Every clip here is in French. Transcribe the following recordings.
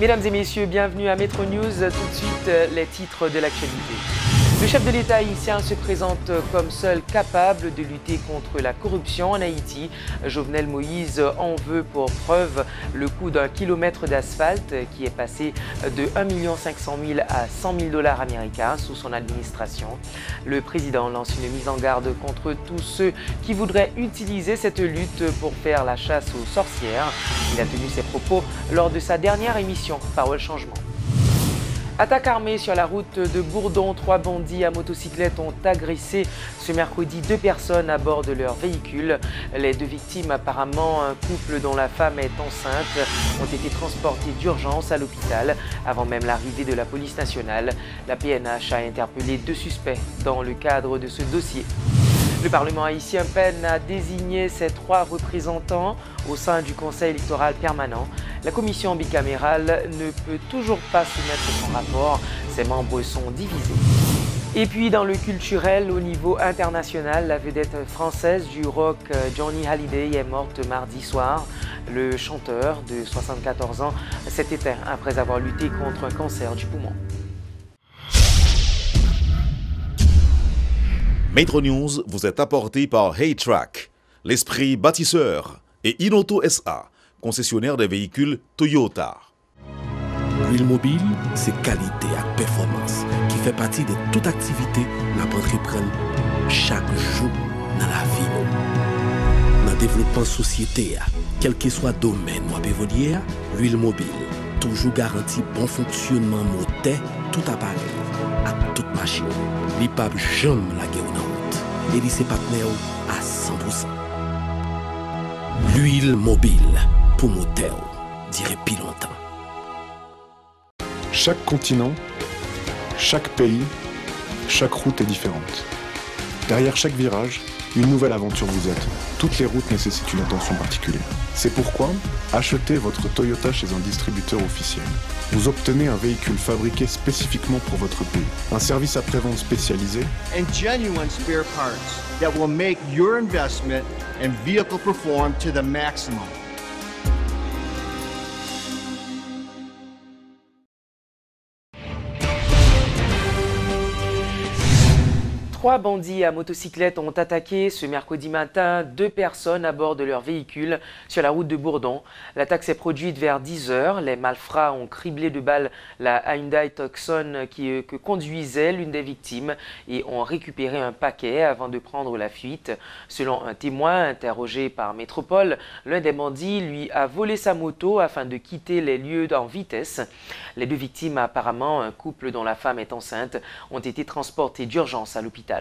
Mesdames et messieurs, bienvenue à Metro News. Tout de suite, les titres de l'actualité. Le chef de l'État haïtien se présente comme seul capable de lutter contre la corruption en Haïti. Jovenel Moïse en veut pour preuve le coût d'un kilomètre d'asphalte qui est passé de 1 500 000 à 100 000 $ américains sous son administration. Le président lance une mise en garde contre tous ceux qui voudraient utiliser cette lutte pour faire la chasse aux sorcières. Il a tenu ses propos lors de sa dernière émission Parole Changement. Attaque armée sur la route de Bourdon. 3 bandits à motocyclette ont agressé ce mercredi 2 personnes à bord de leur véhicule. Les 2 victimes, apparemment un couple dont la femme est enceinte, ont été transportées d'urgence à l'hôpital avant même l'arrivée de la police nationale. La PNH a interpellé 2 suspects dans le cadre de ce dossier. Le Parlement haïtien peine à désigner ses 3 représentants au sein du Conseil électoral permanent. La commission bicamérale ne peut toujours pas soumettre son rapport. Ses membres sont divisés. Et puis dans le culturel, au niveau international, la vedette française du rock Johnny Hallyday est morte mardi soir. Le chanteur de 74 ans s'est éteint après avoir lutté contre un cancer du poumon. Metro News vous est apporté par Haytrack, l'esprit bâtisseur, et Inoto SA, concessionnaire des véhicules Toyota. L'huile mobile, c'est qualité et performance qui fait partie de toute activité que nous entreprenons chaque jour dans la vie. Dans le développement de la société, quel que soit le domaine ou évoluer, l'huile mobile toujours garantit bon fonctionnement moteur, tout appareil, à toute machine. Les papes jamais la guerre en route. Et ses partenaires à 100%. L'huile mobile pour moteur, dirait plus longtemps. Chaque continent, chaque pays, chaque route est différente. Derrière chaque virage, une nouvelle aventure vous attend. Toutes les routes nécessitent une attention particulière. C'est pourquoi, achetez votre Toyota chez un distributeur officiel. Vous obtenez un véhicule fabriqué spécifiquement pour votre pays. Un service après-vente spécialisé. And genuine spare parts that will make your investment and vehicle perform to the maximum. Trois bandits à motocyclette ont attaqué ce mercredi matin 2 personnes à bord de leur véhicule sur la route de Bourdon. L'attaque s'est produite vers 10 h. Les malfrats ont criblé de balles la Hyundai Tucson que conduisait l'une des victimes et ont récupéré un paquet avant de prendre la fuite. Selon un témoin interrogé par Métropole, l'un des bandits lui a volé sa moto afin de quitter les lieux en vitesse. Les 2 victimes, apparemment un couple dont la femme est enceinte, ont été transportées d'urgence à l'hôpital.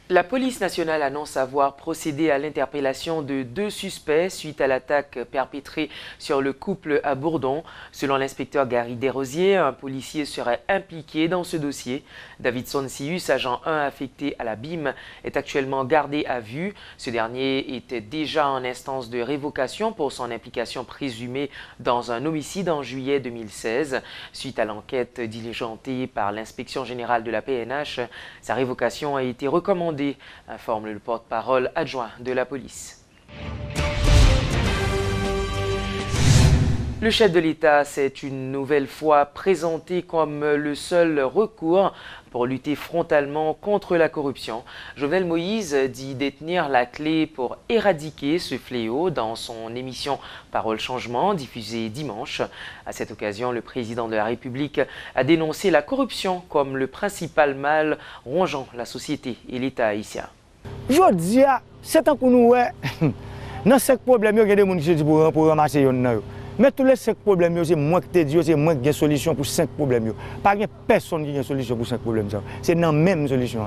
La police nationale annonce avoir procédé à l'interpellation de 2 suspects suite à l'attaque perpétrée sur le couple à Bourdon. Selon l'inspecteur Gary Desrosiers, un policier serait impliqué dans ce dossier. Davidson Sius, agent 1 affecté à la BIM, est actuellement gardé à vue. Ce dernier était déjà en instance de révocation pour son implication présumée dans un homicide en juillet 2016. Suite à l'enquête diligentée par l'inspection générale de la PNH, sa révocation a été recommandée, informe le porte-parole adjoint de la police. Le chef de l'État s'est une nouvelle fois présenté comme le seul recours pour lutter frontalement contre la corruption. Jovenel Moïse dit détenir la clé pour éradiquer ce fléau dans son émission Parole Changement, diffusée dimanche. À cette occasion, le président de la République a dénoncé la corruption comme le principal mal rongeant la société et l'État haïtien. Je dis, c'est un coup nous, dans ce problème, il y a des gens pour ramasser. Mais tous les 5 problèmes, c'est moi qui te dis, c'est moi qui ai une solution pour 5 problèmes. Pas personne qui a une solution pour 5 problèmes. C'est dans la même solution.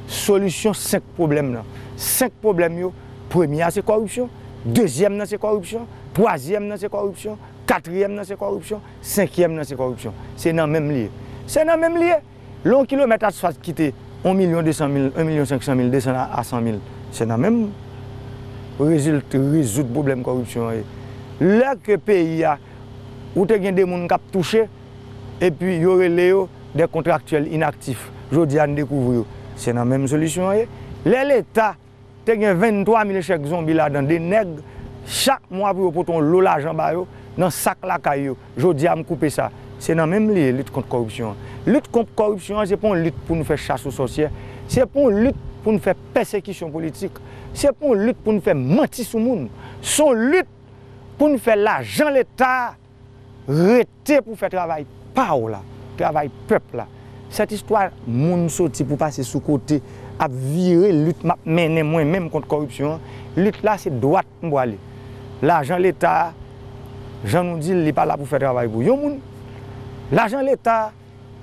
Solution 5 problèmes. 5 problèmes, premier c'est corruption, deuxième c'est corruption, troisième c'est corruption, quatrième c'est corruption, cinquième c'est corruption. C'est dans le même lieu. C'est dans le même lieu. Long kilomètre asphalte quitté 1 200 000, 1 500 000, descend à 100 000. C'est dans le même résultat, résoudre le problème de corruption. Là que le pays a, où il y a des gens qui ont touché, et puis il y aurait des contractuels inactifs. Je dis à découvrir, c'est la même solution. L'État, il y a 23 000 chèques zombies là-dedans, des nègres, chaque mois pour ton lot l'argent, dans sac la caillou, je dis à me couper ça. C'est dans même lieu lutte contre la corruption. Lutte contre la corruption, c'est pas une lutte pour nous faire chasse aux sorcières, c'est pas une lutte pour nous faire persécution politique, c'est pas une lutte pour nous faire mentir sur le monde. C'est une lutte pour nous faire l'argent l'État arrêter pour faire travail par là, travail peuple là. Cette histoire, moun sorti pour passer sous côté, à virer lutte m'a mené moi-même contre la corruption. Lutte là, c'est droite pour aller. L'argent l'État, j'en nous dis, il n'est pas là pour faire travail pour yon moun. L'argent l'État,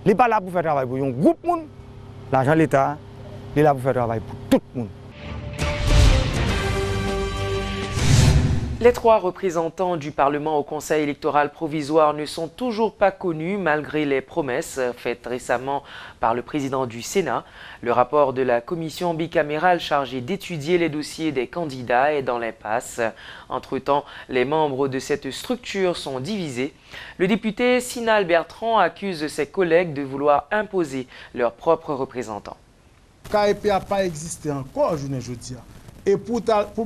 il n'est pas là pour faire travail pour yon groupe moun. L'argent l'État, il est là pour faire travail pour tout le monde. Les 3 représentants du Parlement au Conseil électoral provisoire ne sont toujours pas connus malgré les promesses faites récemment par le président du Sénat. Le rapport de la commission bicamérale chargée d'étudier les dossiers des candidats est dans l'impasse. Entre-temps, les membres de cette structure sont divisés. Le député Sinal Bertrand accuse ses collègues de vouloir imposer leurs propres représentants. KEP n'a pas existé encore, je ne dis pas. Et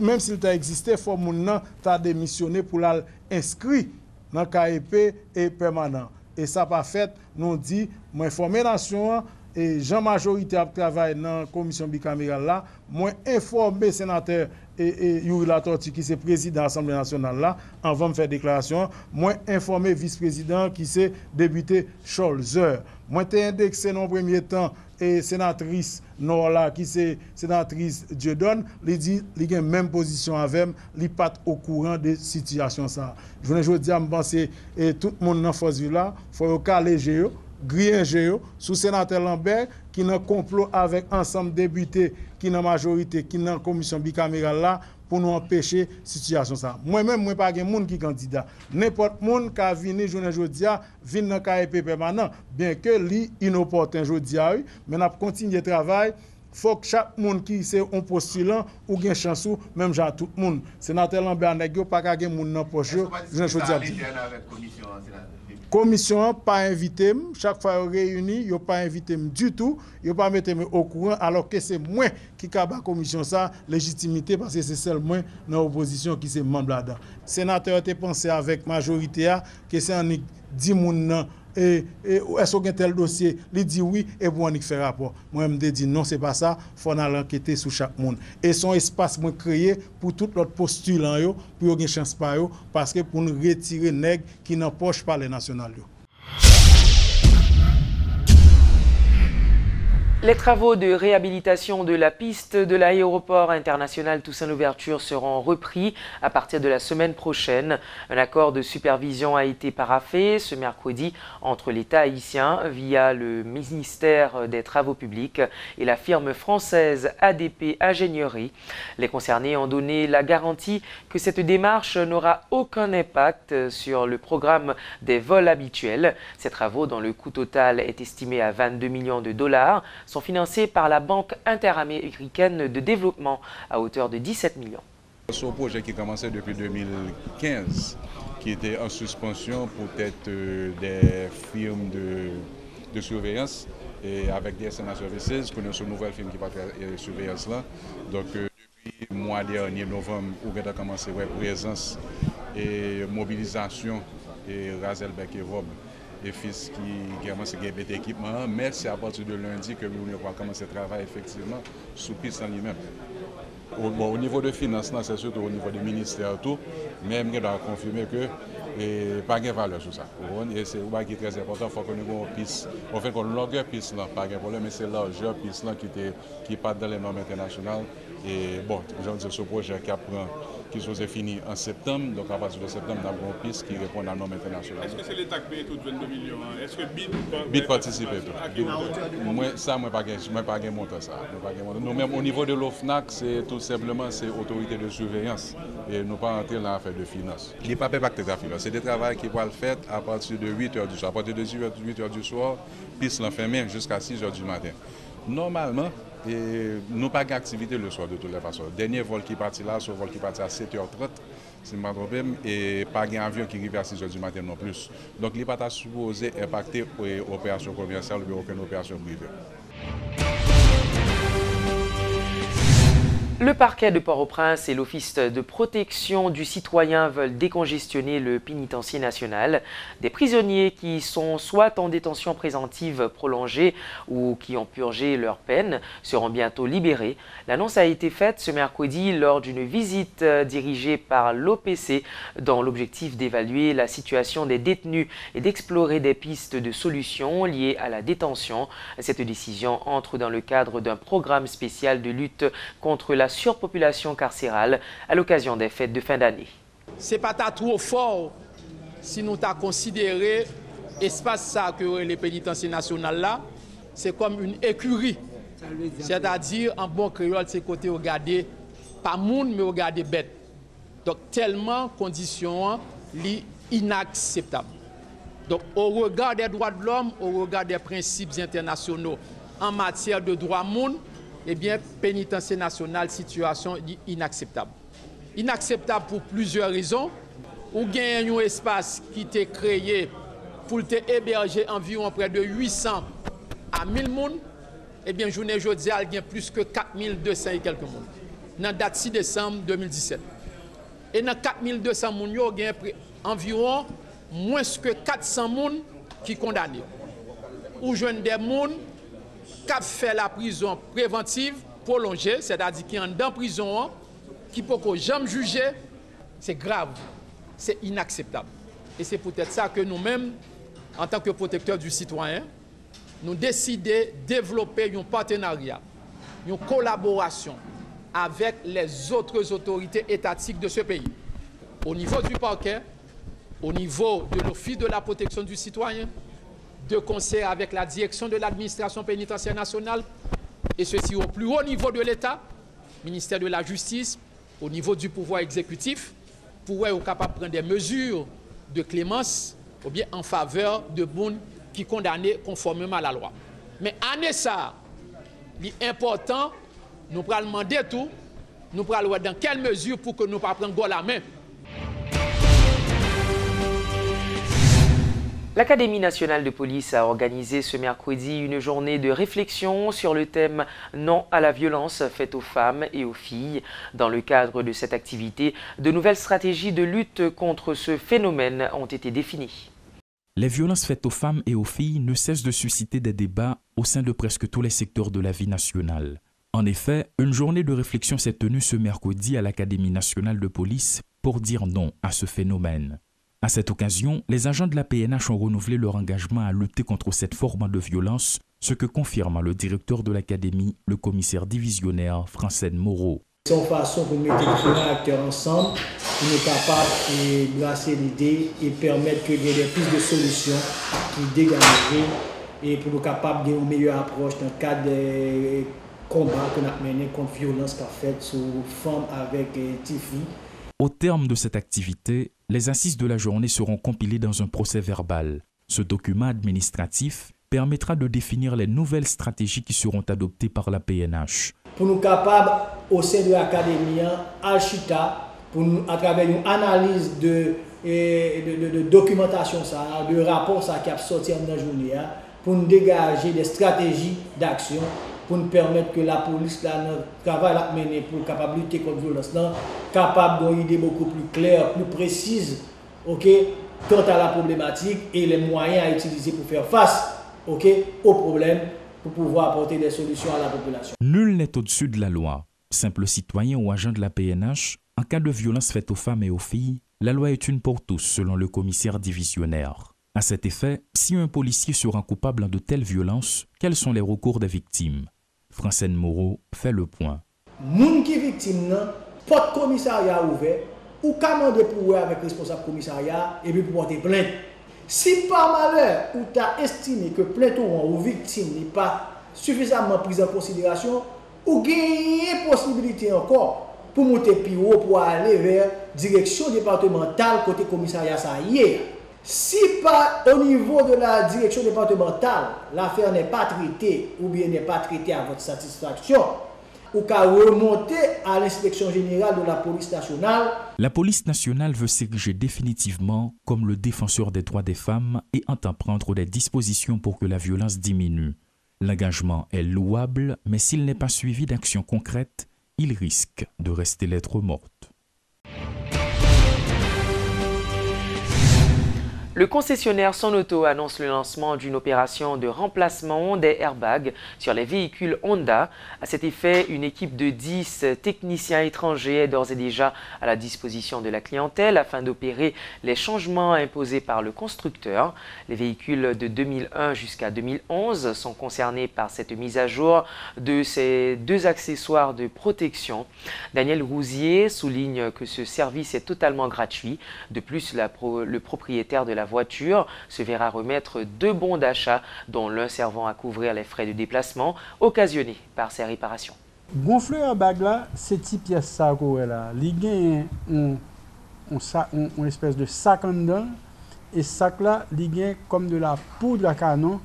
même s'il t'a existé, il faut que démissionné pour l'inscrire dans le KEP et permanent. Et ça pas fait, nous dit, moi informé nation et Jean majorité a travaillé dans la commission bicamérale là, moi informé sénateur et Yuri Latorti qui est président de l'Assemblée nationale là, avant de faire déclaration, moi informé vice-président qui est député Scholzer. Moi t'ai indexé dans le premier temps et sénatrice Norla qui c'est sénatrice Dieudonne, il dit il a même position avec il pas au courant de situation ça. Je veux dire me penser et tout le monde dans force là, faut caler géo, griller géo sous sénateur Lambert qui dans complot avec ensemble députés qui dans majorité qui dans commission bicamérale là pour nous empêcher situation ça. Moi-même moi pas gen monde qui candidat. N'importe monde qui venir journée jodia vinn dans KEP permanent bien que li inopportun jodia mais n'a continuer travail. Faut que chaque monde qui c'est un postulant ou gen chance ou même genre tout le monde. Sénateur Lambert nèg yo pas ka gen monde dans poche yo. Je jodia. Commission pas invité, chaque fois réuni, yo pas invité du tout, yo pas mettre au courant alors que c'est moi qui kaba commission ça légitimité parce que c'est seulement dans l'opposition qui c'est membre là-dedans. Sénateur te pensé avec majorité que c'est en 10 moun et est-ce qu'il y a tel dossier, il dit oui et pour on fait rapport. Moi me dit non, c'est pas ça, faut aller enquêter sur chaque monde. Et son espace moi créé pour tout l'autre postulant yo pour une chance pas yo parce que pour nous retirer nèg qui n'empoche pas les nationales yo. Les travaux de réhabilitation de la piste de l'aéroport international Toussaint-Louverture seront repris à partir de la semaine prochaine. Un accord de supervision a été paraphé ce mercredi entre l'État haïtien via le ministère des Travaux publics et la firme française ADP Ingénierie. Les concernés ont donné la garantie que cette démarche n'aura aucun impact sur le programme des vols habituels. Ces travaux, dont le coût total est estimé à 22 millions de dollars, sont financés par la Banque interaméricaine de développement à hauteur de 17 millions. Ce projet qui commençait depuis 2015, qui était en suspension peut-être des firmes de surveillance et avec DSNA Services, connaissons une nouvelle firme qui va faire surveillance là. Donc depuis le mois dernier, novembre, on a commencé la présence et mobilisation et Razelbeck et Rob et fils qui commencent à gagner équipement, mais c'est à partir de lundi que nous allons commencer à travailler effectivement sous piste en lui-même. Au niveau de finances, c'est surtout au niveau du ministère tout, même on doit confirmer que pas de valeur sur ça. Et c'est très important, il faut que nous ayons une piste. On fait qu'on longueur piste là, pas de problème, mais c'est largeur piste là qui part dans les normes internationales. Et bon, j'en dis ce projet qui sont finis en septembre, donc à partir de septembre, nous avons une piste qui répond à la norme internationale. Est-ce que c'est l'État qui paye tout 22 millions? Est-ce que BID participe tout? Moi, ça, je ne pas monter ça. Nous-mêmes, au niveau de l'OFNAC, c'est tout simplement l'autorité de surveillance. Et nous ne pas entrer dans l'affaire de finance. Il n'est pas impacté graphique. C'est des travaux qui vont le faire à partir de 8h du soir. À partir de 8h du soir, piste l'enfermée jusqu'à 6h du matin. Normalement, nous pas d'activité le soir de toutes les façons. Le dernier vol qui est parti là, c'est un vol qui est parti à 7h30, c'est pas de problème, et pas d'avion qui arrive à 6h du matin non plus. Donc il n'est pas supposé impacter l'opération commerciale ou aucune opération privée. Le parquet de Port-au-Prince et l'Office de protection du citoyen veulent décongestionner le pénitencier national. Des prisonniers qui sont soit en détention préventive prolongée ou qui ont purgé leur peine seront bientôt libérés. L'annonce a été faite ce mercredi lors d'une visite dirigée par l'OPC dans l'objectif d'évaluer la situation des détenus et d'explorer des pistes de solutions liées à la détention. Cette décision entre dans le cadre d'un programme spécial de lutte contre la surpopulation carcérale à l'occasion des fêtes de fin d'année. Ce n'est pas trop fort si nous avons considéré l'espace ça que les pénitenciers nationaux là, c'est comme une écurie. C'est-à-dire, en bon créole, c'est côté regarder pas monde, mais regarder bête. Donc, tellement conditions inacceptables. Donc, au regard des droits de l'homme, au regard des principes internationaux en matière de droits monde, eh bien, pénitencier national, situation inacceptable. Inacceptable pour plusieurs raisons. Ou gagne un espace qui était créé pour héberger environ près de 800 à 1000 personnes. Eh bien, journée aujourd'hui, il y a plus que 4200 et quelques personnes. Dans la date 6 décembre 2017. Et dans 4200 personnes, il y a environ moins que 400 personnes qui sont condamnées. Ou jeunes des personnes qui ont fait la prison préventive prolongée, c'est-à-dire qui sont dans la prison, qui ne peuvent jamais juger, c'est grave, c'est inacceptable. Et c'est peut-être ça que nous-mêmes, en tant que protecteurs du citoyen, nous décidons de développer un partenariat, une collaboration avec les autres autorités étatiques de ce pays. Au niveau du parquet, au niveau de l'Office de la protection du citoyen, de concert avec la direction de l'administration pénitentiaire nationale, et ceci au plus haut niveau de l'État, ministère de la Justice, au niveau du pouvoir exécutif, pour être capable de prendre des mesures de clémence ou bien en faveur de bonnes qui condamnés conformément à la loi. Mais en ça, l'important, nous allons demander tout, nous allons voir dans quelle mesure pour que nous ne prenions pas la main. L'Académie nationale de police a organisé ce mercredi une journée de réflexion sur le thème « Non à la violence faite aux femmes et aux filles ». Dans le cadre de cette activité, de nouvelles stratégies de lutte contre ce phénomène ont été définies. Les violences faites aux femmes et aux filles ne cessent de susciter des débats au sein de presque tous les secteurs de la vie nationale. En effet, une journée de réflexion s'est tenue ce mercredi à l'Académie nationale de police pour dire non à ce phénomène. À cette occasion, les agents de la PNH ont renouvelé leur engagement à lutter contre cette forme de violence, ce que confirme le directeur de l'Académie, le commissaire divisionnaire Francine Moreau. C'est une façon pour mettre les différents acteurs ensemble, pour nous capables de brasser l'idée et permettre qu'il y ait des pistes de solutions qui dégagent et pour nous capables d'avoir une meilleure approche dans le cadre des combats qu'on a menés contre la violence qu'a faite sur les femmes avec Tifi. Au terme de cette activité, les assises de la journée seront compilées dans un procès verbal. Ce document administratif permettra de définir les nouvelles stratégies qui seront adoptées par la PNH. Pour nous capables, au sein de l'Académie, Alchita, à travers une analyse de documentation, de rapport qui a sorti dans la journée, pour nous dégager des stratégies d'action, pour nous permettre que la police, le travail à mener pour capable lutter contre la violence, capable d'avoir une idée beaucoup plus claire, plus précise, quant à la problématique et les moyens à utiliser pour faire face au problème, pour pouvoir apporter des solutions à la population. Nul n'est au-dessus de la loi. Simple citoyen ou agent de la PNH, en cas de violence faite aux femmes et aux filles, la loi est une pour tous, selon le commissaire divisionnaire. À cet effet, si un policier sera coupable de telles violences, quels sont les recours des victimes? Francine Moreau fait le point. Moun qui victime, porte commissariat ouvert, ou commander pour avec responsable commissariat et puis pour porter plainte. Si par malheur, ou tu as estimé que plainte ou victime n'est pas suffisamment prise en considération, ou gagne possibilité encore pour monter plus haut pour aller vers direction départementale côté commissariat ça y est. Si pas au niveau de la direction départementale, l'affaire n'est pas traitée ou bien n'est pas traitée à votre satisfaction, ou qu'à remonter à l'inspection générale de la police nationale. La police nationale veut s'ériger définitivement comme le défenseur des droits des femmes et entend prendre des dispositions pour que la violence diminue. L'engagement est louable, mais s'il n'est pas suivi d'actions concrètes, il risque de rester lettre morte. Le concessionnaire Sonauto annonce le lancement d'une opération de remplacement des airbags sur les véhicules Honda. À cet effet, une équipe de 10 techniciens étrangers est d'ores et déjà à la disposition de la clientèle afin d'opérer les changements imposés par le constructeur. Les véhicules de 2001 jusqu'à 2011 sont concernés par cette mise à jour de ces deux accessoires de protection. Daniel Rousier souligne que ce service est totalement gratuit. De plus, le propriétaire de la voiture se verra remettre 2 bons d'achat, dont l'un servant à couvrir les frais de déplacement occasionnés par ces réparations. Gonfler airbag là, c'est petit pièce ça qu'on là. Il y a une espèce de sac en dedans et sac là, il y a comme de la poudre à canon.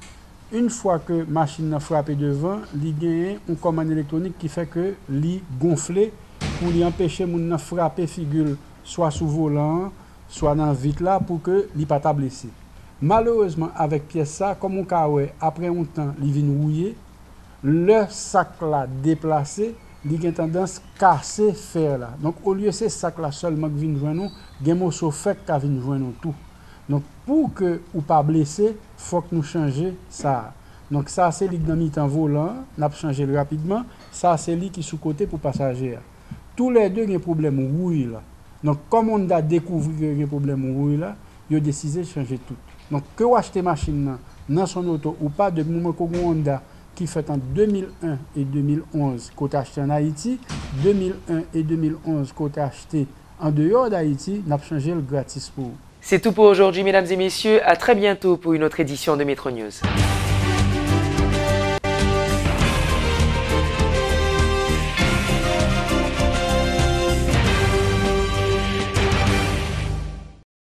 Une fois que la machine a frappé devant, il y a une commande électronique qui fait que il gonfler pour lui empêcher de frapper figure soit sous volant, soit dans vite là pour que li pas ta blessé. Malheureusement avec pièce ça comme on ka ouais après un temps il vient rouiller, le sac là déplacé, il a tendance casser fer là. Donc au lieu ces sac là seulement qui viennent joindre nous, gen morceau fait qui viennent joindre tout. Donc pour que ou pas blessé, faut que nous changer ça. Donc ça c'est li dans mi-temps volant, n'a changer rapidement, ça c'est li qui sous côté pour passager. Tous les deux ont problème rouille là. Donc, comme on a découvert qu'il y a un problème là, il a décidé de changer tout. Donc, que vous achetez machine dans son auto ou pas, de moment que Honda qui fait en 2001 et 2011 côté acheté en Haïti, 2001 et 2011 côté acheté en dehors d'Haïti, n'a changé le gratis pour vous. C'est tout pour aujourd'hui, mesdames et messieurs. À très bientôt pour une autre édition de Metro News.